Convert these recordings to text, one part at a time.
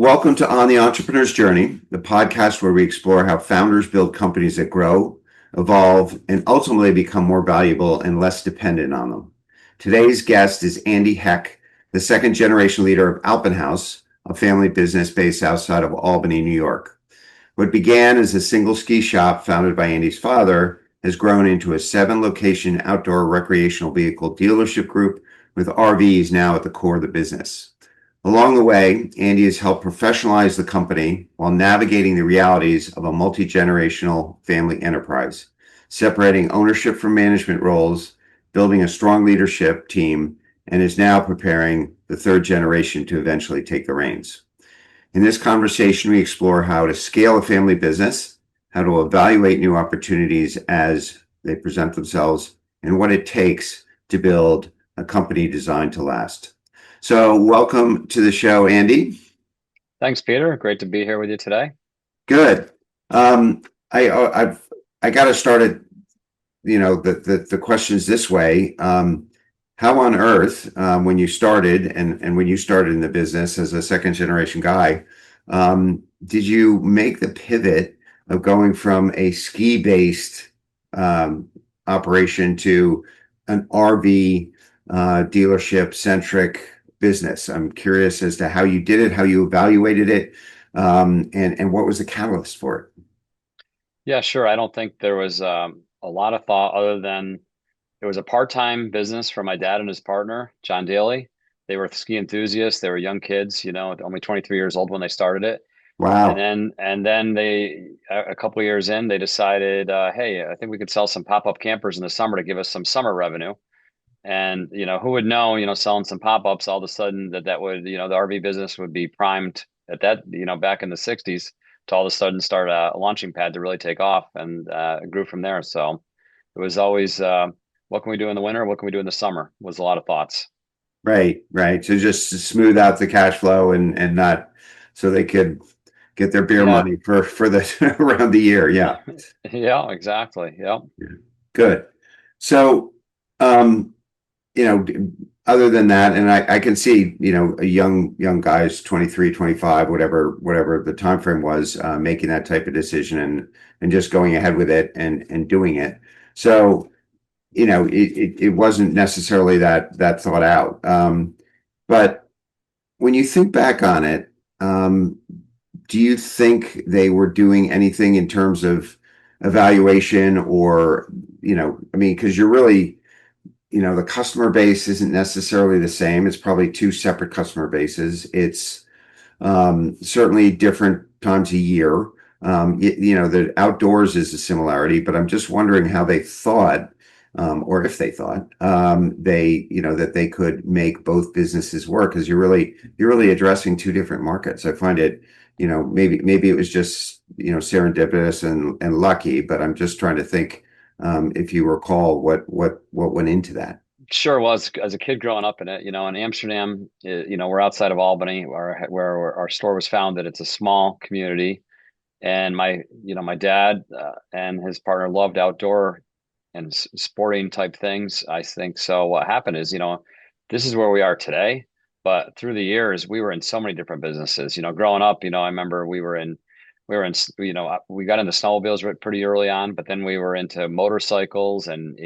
welcome to On the Entrepreneur's Journey, the podcast where we explore how founders build companies that grow, evolve, and ultimately become more valuable and less dependent on them. Today's guest is Andy Heck, the second generation leader of Alpin, a family business based outside of Albany, New York. What began as a single ski shop founded by Andy's father has grown into a 7-location outdoor recreational vehicle dealership group with RVs now at the core of the business. Along the way, Andy has helped professionalize the company while navigating the realities of a multi-generational family enterprise, separating ownership from management roles, building a strong leadership team, and is now preparing the third generation to eventually take the reins. In this conversation, we explore how to scale a family business, how to evaluate new opportunities as they present themselves, and what it takes to build a company designed to last. So welcome to the show, Andy. Thanks, Peter. Great to be here with you today. Good. I got to start it, the questions this way. How on earth, when you started and when you started in the business as a second generation guy, did you make the pivot of going from a ski-based operation to an RV dealership centric business? I'm curious as to how you did it, how you evaluated it, and what was the catalyst for it? Yeah, sure. I don't think there was a lot of thought other than it was a part-time business for my dad and his partner, John Daly. They were ski enthusiasts. They were young kids, only 23 years old when they started it. And Wow. then they, a couple of years in, they decided, hey, I think we could sell some pop-up campers in the summer to give us some summer revenue. And, who would know, selling some pop-ups, all of a sudden that would, the RV business would be primed at that, back in the 60s to all of a sudden start a launching pad to really take off, and it grew from there. So it was always, what can we do in the winter? What can we do in the summer? Was a lot of thoughts. Right, right. So just to smooth out the cash flow and not so they could get their beer Yeah. money for the around the year. Yeah. Yeah, exactly. Yeah. Yeah. Good. So, um, you know, other than that, and I can see, a young guys, 23, 25, whatever the time frame was, making that type of decision and just going ahead with it and doing it. So, it wasn't necessarily that thought out. But when you think back on it, do you think they were doing anything in terms of evaluation or, I mean, because you're really, the customer base isn't necessarily the same. It's probably two separate customer bases. It's certainly different times a year. The outdoors is a similarity, but I'm just wondering how they thought, or if they thought, that they could make both businesses work, because you're really addressing two different markets. I find it, maybe it was just, serendipitous and lucky, but I'm just trying to think, if you recall what went into that. Sure was. As a kid growing up in it, in Amsterdam, we're outside of Albany where our store was founded. It's a small community. And my dad and his partner loved outdoor and sporting type things, I think. So what happened is, this is where we are today. But through the years, we were in so many different businesses. Growing up, I remember we got into snowmobiles pretty early on, but then we were into motorcycles and,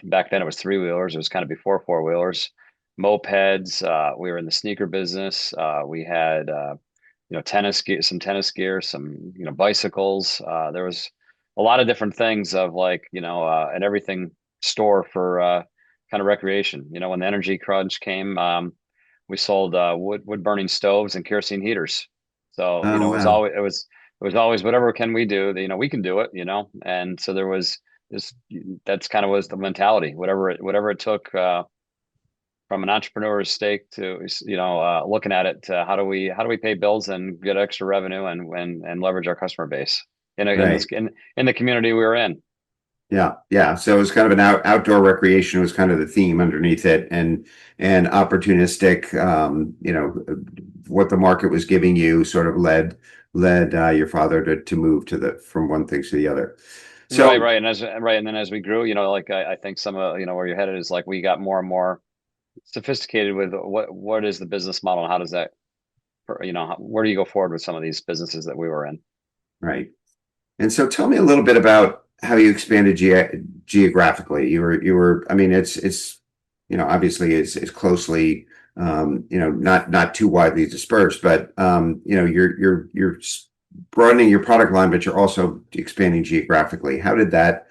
back then it was three-wheelers. It was kind of before four-wheelers, mopeds. We were in the sneaker business. We had, some tennis gear, some, bicycles. There was a lot of different things of like, an everything store for kind of recreation. When the energy crunch came, we sold wood burning stoves and kerosene heaters. So, Oh, it was wow. always whatever can we do, we can do it, and so there was this, that's kind of was the mentality, whatever it took, from an entrepreneur's stake to, looking at it to how do we pay bills and get extra revenue and leverage our customer base Right. in the community we were in. Yeah, yeah. So it was kind of an outdoor recreation was kind of the theme underneath it, and opportunistic. What the market was giving you sort of led your father to move from one thing to the other. Right, So and then as we grew, like I think some of where you're headed is like we got more and more sophisticated with what is the business model and how does that where do you go forward with some of these businesses that we were in? Right. And so tell me a little bit about how you expanded geographically. I mean, it's, obviously it's closely, not too widely dispersed, but, you're broadening your product line, but you're also expanding geographically. How did that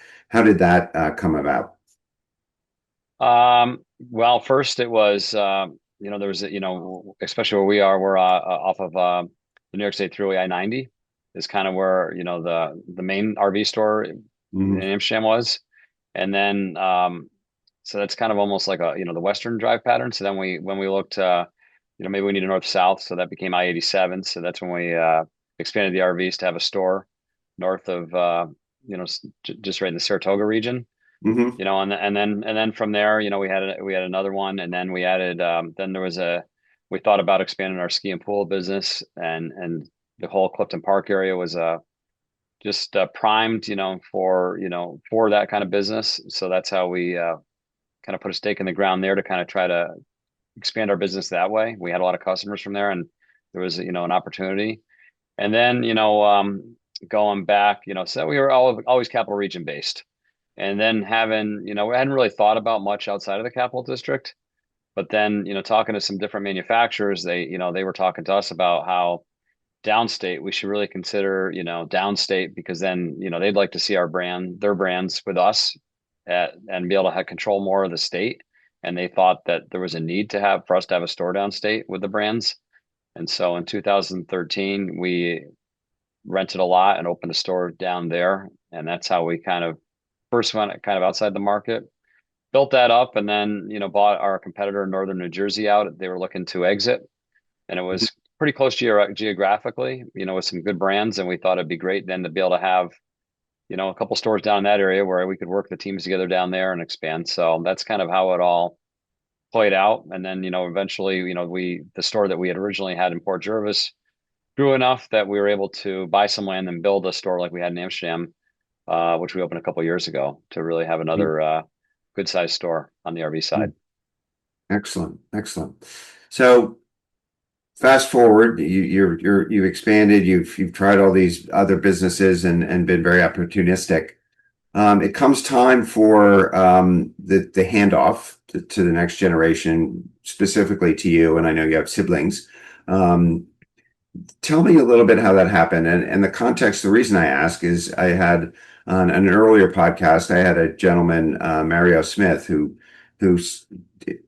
come about? Well, first it was, there was, especially where we are, we're off of the New York State Thruway I-90 is kind of where, the main RV store in Mhm. Amsterdam was. And then, so that's kind of almost like the Western drive pattern. So then when we looked, maybe we need a north-south, so that became I-87. So that's when we expanded the RVs to have a store north of, just right in the Saratoga region. Hmm. And then from there, we had another one, and then we added. Then there was we thought about expanding our ski and pool business, and the whole Clifton Park area was just primed, for that kind of business. So that's how we kind of put a stake in the ground there to kind of try to expand our business that way. We had a lot of customers from there, and there was an opportunity. And then going back, so we were always Capital Region based. And then we hadn't really thought about much outside of the Capital District. But then, talking to some different manufacturers, they were talking to us about how downstate we should really consider, downstate, because then, they'd like to see their brands with us and be able to have control more of the state. And they thought that there was a need for us to have a store downstate with the brands. And so in 2013, we rented a lot and opened a store down there. And that's how we kind of first went kind of outside the market, built that up, and then bought our competitor in northern New Jersey out. They were looking to exit, and it was pretty close geographically, with some good brands. And we thought it'd be great then to be able to have a couple stores down in that area where we could work the teams together down there and expand. So that's kind of how it all played out. And then eventually the store that we had originally had in Port Jervis grew enough that we were able to buy some land and build a store like we had in Amsterdam, which we opened a couple of years ago to really have another good sized store on the RV side. Excellent, excellent. So fast forward, you've expanded, you've tried all these other businesses and been very opportunistic. It comes time for the handoff to the next generation, specifically to you, and I know you have siblings. Um, Tell me a little bit how that happened. And the context, the reason I ask is I had on an earlier podcast, I had a gentleman, Mario Smith, who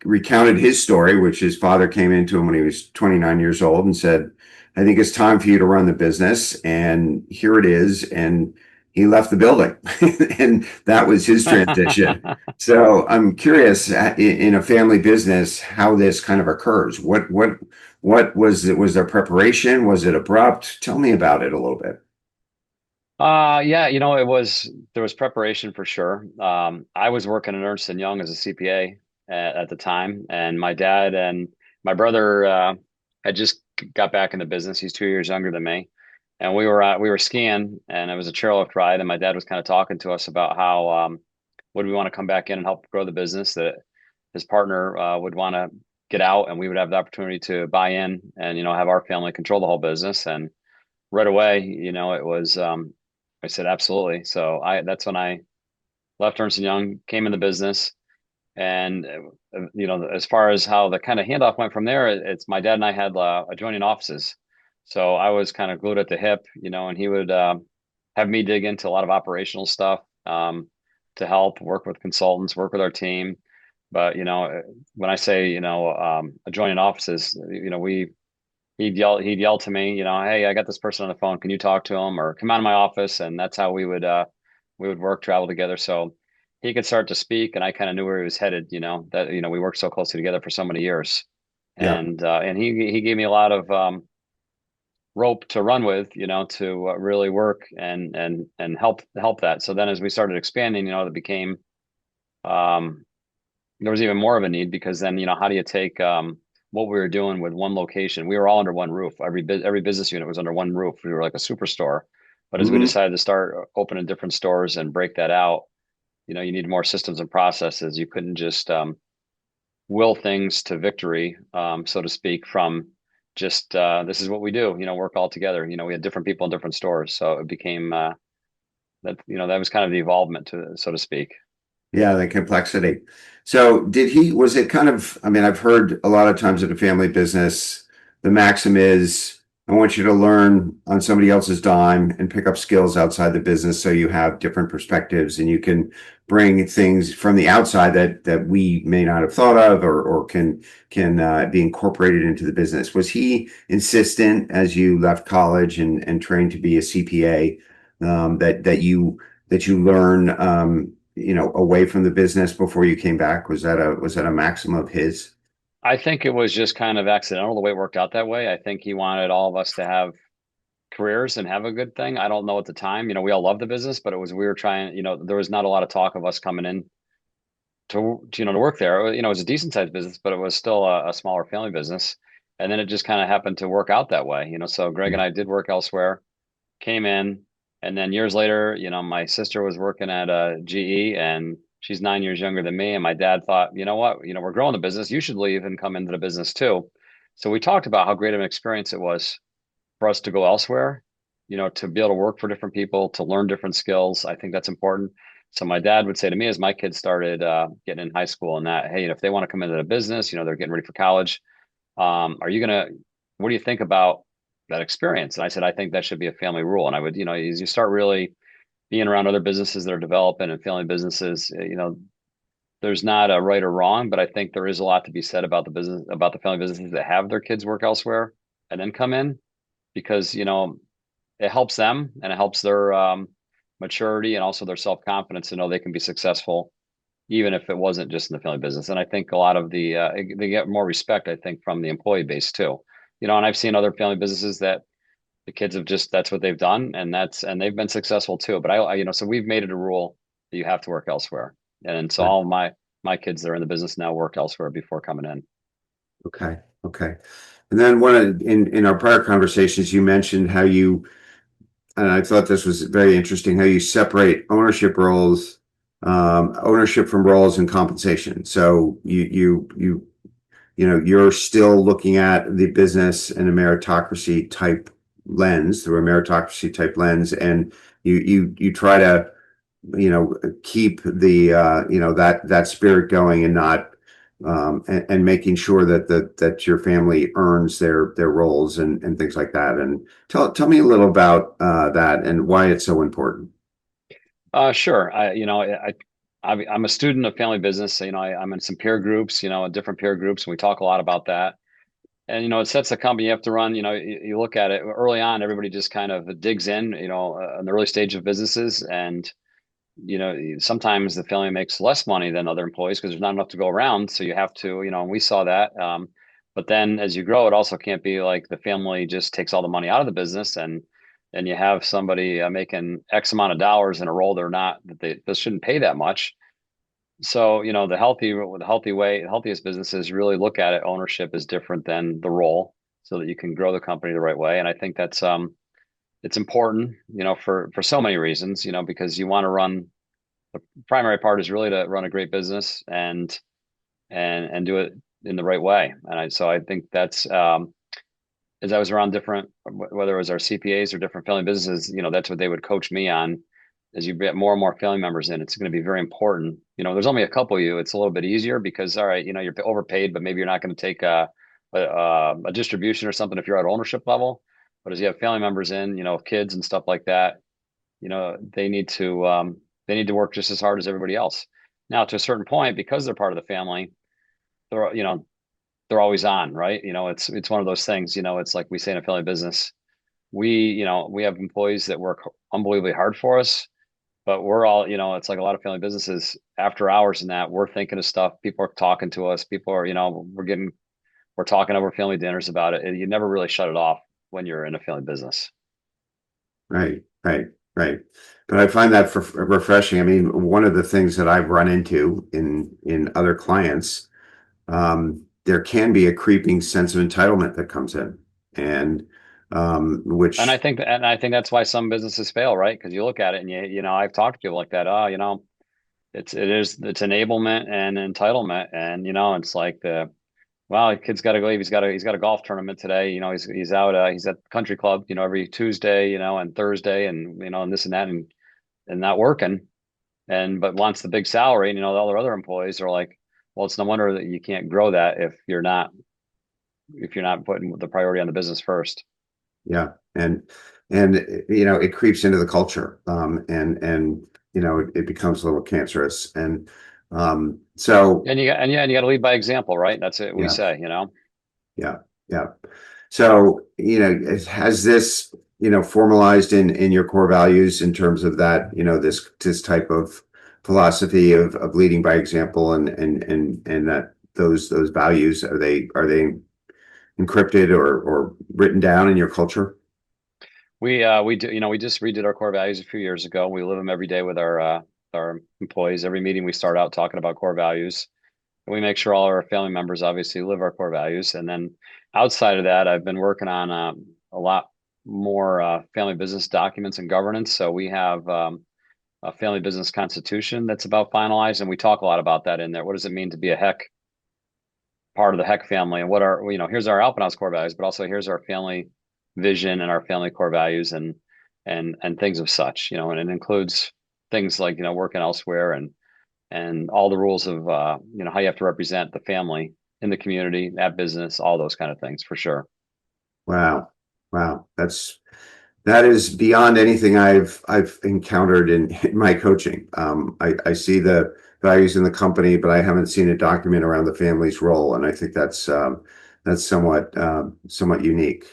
recounted his story, which his father came into him when he was 29 years old and said, I think it's time for you to run the business. And here it is. And he left the building. And that was his transition. So I'm curious in a family business how this kind of occurs. What was it? Was there preparation? Was it abrupt? Tell me about it a little bit. Yeah, there was preparation for sure. I was working at Ernst and Young as a CPA at the time, and my dad and my brother had just got back in the business. He's 2 years younger than me, and we were skiing, and it was a chairlift ride, and my dad was kind of talking to us about how would we want to come back in and help grow the business, that his partner would want to get out, and we would have the opportunity to buy in and have our family control the whole business. And right away, it was I said absolutely. So that's when I left Ernst and Young, came in the business, and as far as how the kind of handoff went from there, it's my dad and I had adjoining offices, so I was kind of glued at the hip, and he would have me dig into a lot of operational stuff to help work with consultants, work with our team. But when I say adjoining offices, we he'd yell to me, hey, I got this person on the phone. Can you talk to him or come out of my office? And that's how we would work, travel together. So he could start to speak, and I kind of knew where he was headed, that we worked so closely together for so many years. Yeah, And he gave me a lot of rope to run with, to really work and help that. So then as we started expanding, it became um there was even more of a need, because then how do you take what we were doing with one location? We were all under one roof. Every business unit was under one roof. We were like a superstore. But as we hmm, decided to start opening different stores and break that out, you need more systems and processes. You couldn't just will things to victory, so to speak, from just this is what we do, work all together. We had different people in different stores, so it became that that was kind of the evolvement to so to speak. Yeah, the complexity. So was it kind of, I mean, I've heard a lot of times in a family business, the maxim is, I want you to learn on somebody else's dime and pick up skills outside the business so you have different perspectives and you can bring things from the outside that we may not have thought of or can be incorporated into the business. Was he insistent as you left college and trained to be a CPA, that you learn away from the business before you came back? Was that a maxim of his? I think it was just kind of accidental the way it worked out that way. I think he wanted all of us to have careers and have a good thing. I don't know at the time. We all love the business, but it was we were trying, there was not a lot of talk of us coming in to work there. It was a decent sized business, but it was still a smaller family business. And then it just kind of happened to work out that way. So Greg and I did work elsewhere, came in, and then years later, my sister was working at GE, and she's 9 years younger than me. And my dad thought, you know what, we're growing the business. You should leave and come into the business too. So we talked about how great of an experience it was for us to go elsewhere, to be able to work for different people, to learn different skills. I think that's important. So my dad would say to me as my kids started getting in high school and that, hey, if they want to come into the business, they're getting ready for college. What do you think about that experience? And I said, I think that should be a family rule. And I would, as you start really being around other businesses that are developing and family businesses, there's not a right or wrong, but I think there is a lot to be said about the family businesses that have their kids work elsewhere and then come in because, it helps them and it helps their maturity and also their self-confidence to know they can be successful even if it wasn't just in the family business. And I think a lot of they get more respect, I think, from the employee base too. And I've seen other family businesses that the kids have just that's what they've done and they've been successful too. But so we've made it a rule that you have to work elsewhere. And so all of my kids that are in the business now work elsewhere before coming in. Okay, okay. And then in our prior conversations, you mentioned how you, and I thought this was very interesting, how you separate ownership from roles and compensation. So you're still looking at the business in a meritocracy type lens, through a meritocracy type lens, and you try to keep the that spirit going and not and making sure that your family earns their roles and things like that. And tell me a little about that and why it's so important. Sure. I'm a student of family business. So, I'm in some peer groups, different peer groups, and we talk a lot about that. And it sets a company you have to run. You look at it early on. Everybody just kind of digs in, in the early stage of businesses, and sometimes the family makes less money than other employees because there's not enough to go around. So you have to, and we saw that. But then as you grow, it also can't be like the family just takes all the money out of the business and you have somebody making X amount of dollars in a role they're not that they shouldn't pay that much. So, the healthiest businesses really look at it. Ownership is different than the role so that you can grow the company the right way. And I think that's, it's important, for so many reasons, because you want to run the primary part is really to run a great business and do it in the right way. So I think that's, as I was around different, whether it was our CPAs or different family businesses, that's what they would coach me on. As you get more and more family members in, it's going to be very important. There's only a couple of you. It's a little bit easier because, all right, you're overpaid, but maybe you're not going to take a distribution or something if you're at ownership level. But as you have family members in, kids and stuff like that, they need to work just as hard as everybody else. Now, to a certain point, because they're part of the family, they're you know they're always on, right? It's one of those things. It's like we say in a family business, we have employees that work unbelievably hard for us, but we're all, it's like a lot of family businesses after hours and that we're thinking of stuff. People are talking to us. People are, we're talking over family dinners about it. You never really shut it off when you're in a family business. Right, right, right. But I find that refreshing. I mean, one of the things that I've run into in other clients, there can be a creeping sense of entitlement that comes in, and And which I think that's why some businesses fail, right? Because you look at it and I've talked to people like that. Oh, it's enablement and entitlement, and it's like Well, the kid's got to leave. He's got a golf tournament today. He's out. He's at the country club. Every Tuesday. And Thursday, and this and that, and not working. But wants the big salary. And all the other employees are like, well, it's no wonder that you can't grow that if you're not putting the priority on the business first. Yeah. And it creeps into the culture. It becomes a little cancerous. So And you got to lead by example, right? That's it. We yeah, say. yeah, yeah. So, has this, formalized in your core values in terms of that, this type of philosophy of leading by example and that those values, are they encrypted or written down in your culture? We do. We just redid our core values a few years ago. We live them every day with our employees. Every meeting we start out talking about core values. We make sure all our family members obviously live our core values. And then outside of that, I've been working on a lot more family business documents and governance. So we have a family business constitution that's about finalized, and we talk a lot about that in there. What does it mean to be a heck part of the heck family, and what are here's our Alpin house core values, but also here's our family vision and our family core values and things of such. And it includes things like working elsewhere and all the rules of how you have to represent the family in the community, at business, all those kind of things for sure. Wow. Wow. That is beyond anything I've encountered in my coaching. I see the values in the company, but I haven't seen a document around the family's role, and I think that's somewhat unique.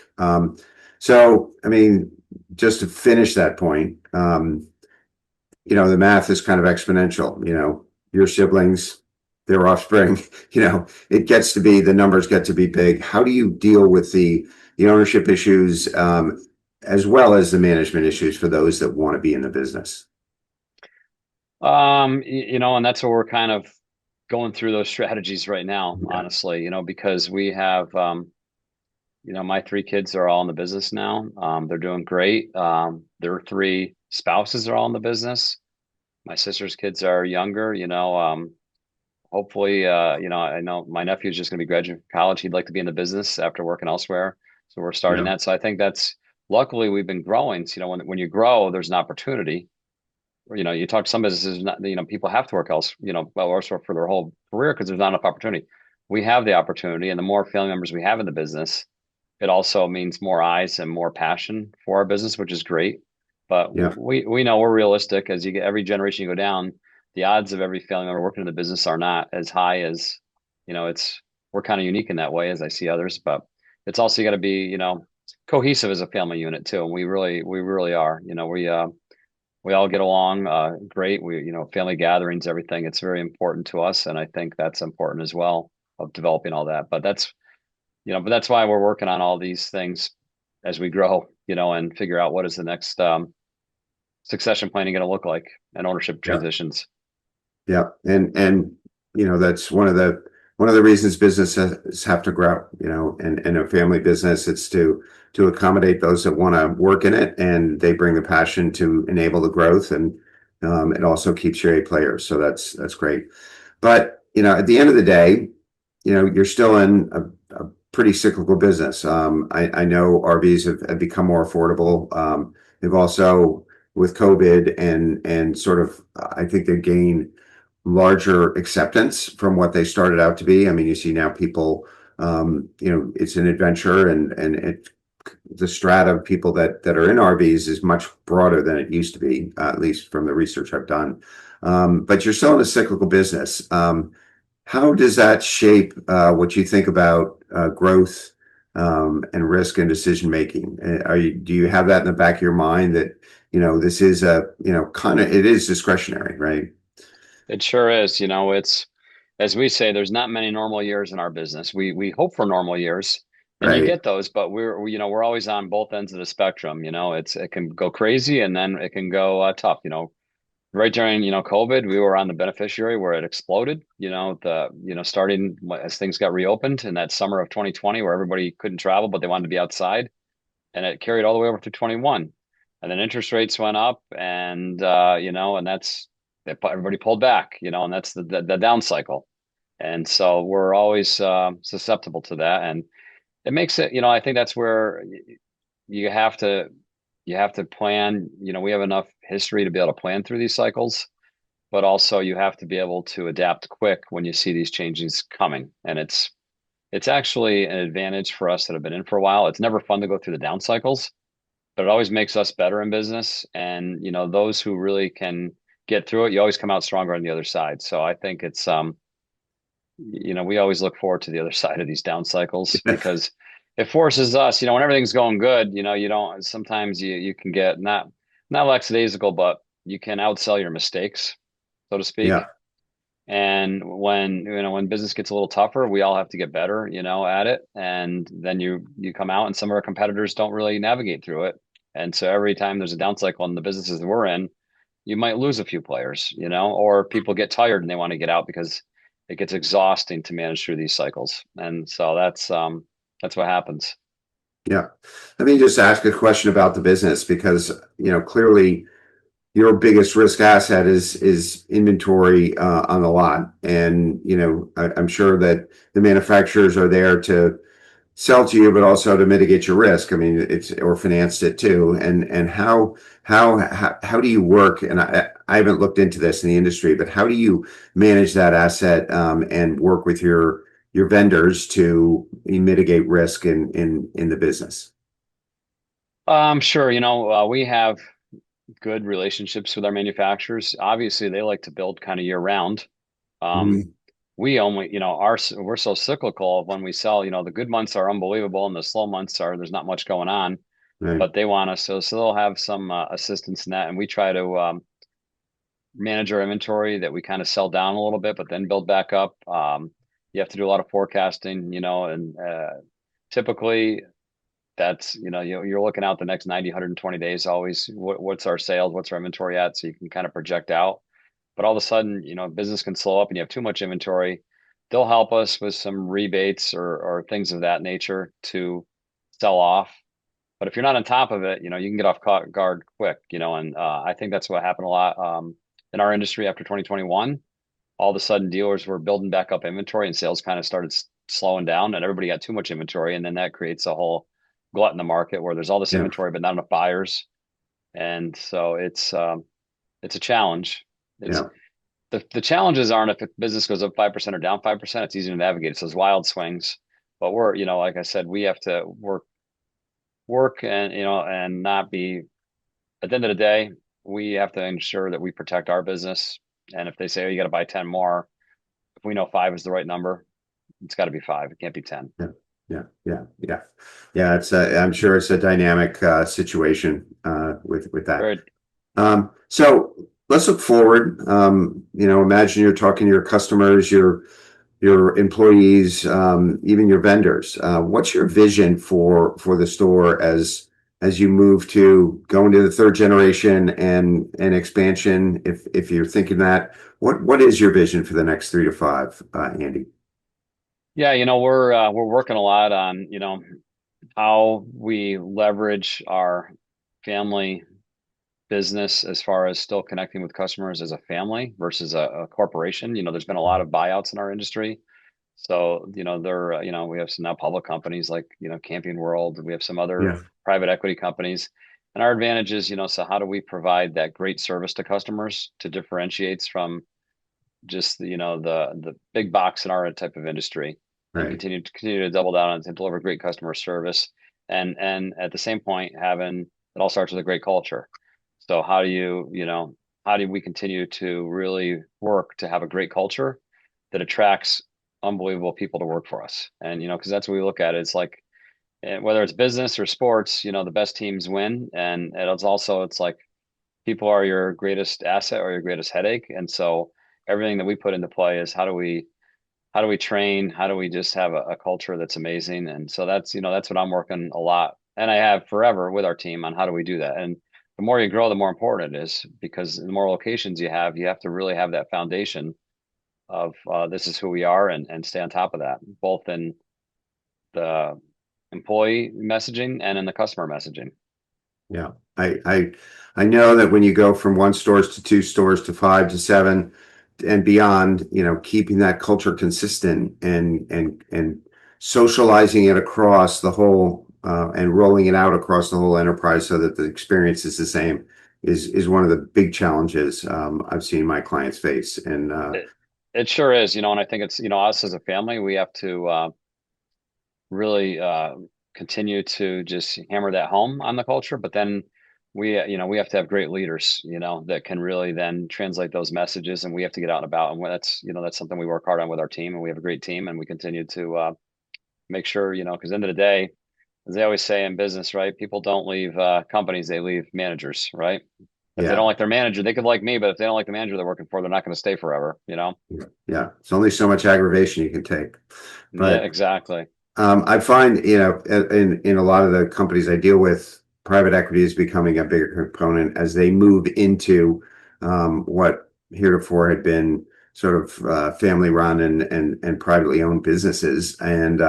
So, I mean, just to finish that point, the math is kind of exponential. Your siblings, their offspring. It gets to be, the numbers get to be big. How do you deal with the ownership issues, as well as the management issues for those that want to be in the business? And that's what we're kind of going through those strategies right now, Yeah. honestly, because we have my three kids are all in the business now. They're doing great. Their three spouses are all in the business. My sister's kids are younger. Hopefully, I know my nephew's just going to be graduating from college. He'd like to be in the business after working elsewhere. So we're starting Yeah. that. So I think that's luckily we've been growing. So, when you grow, there's an opportunity. You talk to some businesses, not, people have to work else, well, or for their whole career because there's not enough opportunity. We have the opportunity, and the more family members we have in the business, it also means more eyes and more passion for our business, which is great. But Yeah. we know we're realistic. As you get every generation you go down, the odds of every family member working in the business are not as high as, it's we're kind of unique in that way as I see others. But it's also you got to be, cohesive as a family unit too. And we really are. We all get along great. Family gatherings, everything. It's very important to us, and I think that's important as well of developing all that. But that's why we're working on all these things as we grow, and figure out what is the next succession planning going to look like and ownership Yeah. transitions. Yeah. And that's one of the reasons businesses have to grow, and a family business, it's to accommodate those that want to work in it, and they bring the passion to enable the growth, and it also keeps your A players. So that's great. But, at the end of the day, you're still in a pretty cyclical business. I know RVs have become more affordable. They've also, with COVID and sort of, I think they've gained larger acceptance from what they started out to be. I mean, you see now people, it's an adventure, and the strata of people that are in RVs is much broader than it used to be, at least from the research I've done. But you're still in a cyclical business. How does that shape what you think about growth, and risk and decision making? Do you have that in the back of your mind that, this is kind of, it is discretionary, right? It sure is. It's as we say, there's not many normal years in our business. We hope for normal years, and you Right. get those, but we're always on both ends of the spectrum. It can go crazy, and then it can go tough. Right during COVID, we were on the beneficiary where it exploded. Starting as things got reopened in that summer of 2020, where everybody couldn't travel but they wanted to be outside, and it carried all the way over to 21. And then interest rates went up, and and everybody pulled back. And that's the down cycle. And so we're always susceptible to that. And it makes it, I think that's where you have to plan. We have enough history to be able to plan through these cycles, but also you have to be able to adapt quick when you see these changes coming. And it's actually an advantage for us that have been in for a while. It's never fun to go through the down cycles, but it always makes us better in business. And those who really can get through it, you always come out stronger on the other side. So I think it's we always look forward to the other side of these down cycles because it forces us, when everything's going good, you don't, sometimes you can get not lackadaisical, but you can outsell your mistakes, so to Yeah, speak. And when business gets a little tougher, we all have to get better, at it. And then you come out, and some of our competitors don't really navigate through it. And so every time there's a down cycle in the businesses that we're in, you might lose a few players, or people get tired and they want to get out because it gets exhausting to manage through these cycles. And so that's what happens. yeah. Let me just ask a question about the business because, clearly your biggest risk asset is inventory on the lot. And, I'm sure that the manufacturers are there to sell to you, but also to mitigate your risk. I mean, it's or financed it too. And how do you work? And I haven't looked into this in the industry, but how do you manage that asset and work with your vendors to mitigate risk in the business? Sure. We have good relationships with our manufacturers. Obviously, they like to build kind of year round. Um, Mhm. we only, we're so cyclical when we sell, the good months are unbelievable and the slow months are, there's not much going on, Right. but they want us. So they'll have some assistance in that. And we try to manage our inventory that we kind of sell down a little bit, but then build back up. You have to do a lot of forecasting, and typically that's, you're looking out the next 90, 120 days always. What's our sales? What's our inventory at? So you can kind of project out. But all of a sudden, business can slow up and you have too much inventory. They'll help us with some rebates or things of that nature to sell off. But if you're not on top of it, you can get off guard quick, and I think that's what happened a lot in our industry after 2021. All of a sudden, dealers were building back up inventory and sales kind of started slowing down, and everybody got too much inventory. And then that creates a whole glut in the market where there's all this Yeah. inventory, but not enough buyers. And so it's a challenge. It's Yeah. the challenges aren't if the business goes up 5% or down 5%, it's easy to navigate. It's those wild swings. But we're, like I said, we have to work and and not be at the end of the day, we have to ensure that we protect our business. And if they say, oh, you got to buy 10 more, if we know five is the right number, it's got to be five. It can't be 10. Yeah, yeah. Yeah, I'm sure it's a dynamic situation with that. Very, So let's look forward. Imagine you're talking to your customers, your employees, even your vendors. What's your vision for the store as you move to go into the third generation and expansion? If you're thinking that, what is your vision for the next 3 to 5, Andy? yeah, we're working a lot on, how we leverage our family business as far as still connecting with customers as a family versus a corporation. There's been a lot of buyouts in our industry. So, we have some now public companies like, Camping World. We have some other Yeah, private equity companies. And our advantage is, so how do we provide that great service to customers to differentiates from just the big box in our type of industry and right. continue to double down on to deliver great customer service and at the same point having it all starts with a great culture. So how do we continue to really work to have a great culture that attracts unbelievable people to work for us? And because that's what we look at. It's like whether it's business or sports, the best teams win, and it's like people are your greatest asset or your greatest headache. And so everything that we put into play is how do we train? How do we just have a culture that's amazing? And so that's what I'm working a lot. And I have forever with our team on how do we do that. And the more you grow, the more important it is because the more locations you have to really have that foundation of this is who we are and stay on top of that, both in the employee messaging and in the customer messaging. Yeah. I know that when you go from one stores to two stores to 5 to 7, and beyond, keeping that culture consistent and socializing it across the whole and rolling it out across the whole enterprise so that the experience is the same is one of the big challenges I've seen my clients face. And It, it sure is, and I think it's, us as a family, we have to really continue to just hammer that home on the culture. But then we have to have great leaders, that can really then translate those messages, and we have to get out and about. And that's something we work hard on with our team, and we have a great team, and we continue to make sure, because at the end of the day, as they always say in business, right? People don't leave companies, they leave managers, right? If they yeah, don't like their manager, they could like me, but if they don't like the manager they're working for, they're not going to stay forever. yeah, it's only so much aggravation you can take. Yeah, But exactly. I find, in a lot of the companies I deal with, private equity is becoming a bigger component as they move into what heretofore had been sort of family run and privately owned businesses. And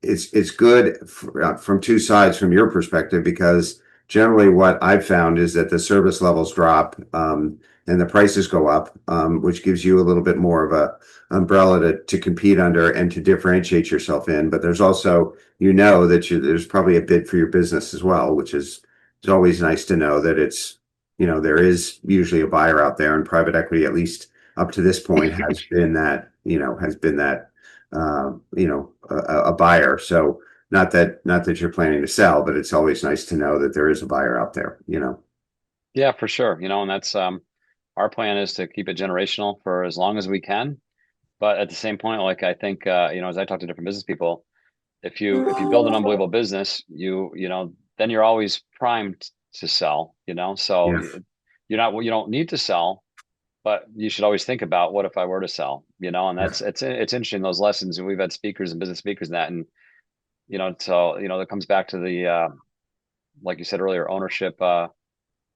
it's good from two sides from your perspective, because generally what I've found is that the service levels drop and the prices go up, which gives you a little bit more of a umbrella to compete under and to differentiate yourself in. But there's also, that there's probably a bid for your business as well, which is it's always nice to know that there is usually a buyer out there, and private equity, at least up to this point, has been that a buyer. So not that you're planning to sell, but it's always nice to know that there is a buyer out there. Yeah, for sure. And that's our plan is to keep it generational for as long as we can. But at the same point, like I think as I talk to different business people, if you build an unbelievable business, then you're always primed to sell. So Yeah, you don't need to sell, but you should always think about, what if I were to sell. And yeah, it's interesting, those lessons. And we've had speakers and business speakers and that, and so that comes back to the like you said earlier, ownership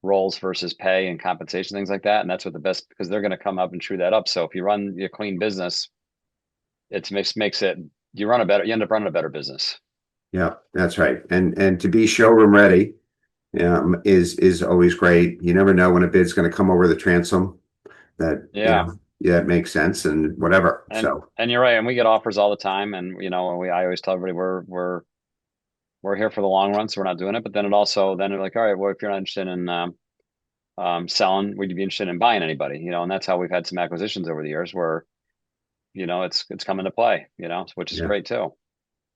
roles versus pay and compensation, things like that. And that's what the best, because they're going to come up and chew that up. So if you run a clean business, it makes it, you end up running a better business. yeah, that's right. And to be showroom ready is always great. You never know when a bid's going to come over the transom. That Yeah. yeah, it makes sense and whatever. And So and you're right. And we get offers all the time. And I always tell everybody we're here for the long run, so we're not doing it. But then then they're like, all right, well, if you're not interested in selling, would you be interested in buying anybody? And that's how we've had some acquisitions over the years where, it's come into play, which is yeah, great too.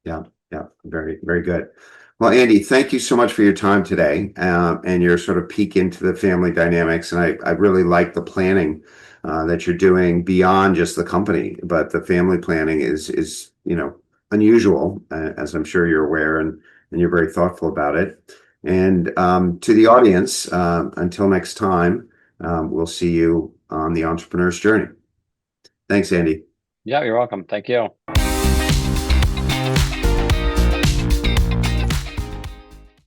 yeah, yeah, very, very good. Well, Andy, thank you so much for your time today and your sort of peek into the family dynamics. And I really like the planning that you're doing beyond just the company, but the family planning is unusual, as I'm sure you're aware, and you're very thoughtful about it. And to the audience, until next time, we'll see you on the entrepreneur's journey. Thanks, Andy. Yeah, you're welcome. Thank you.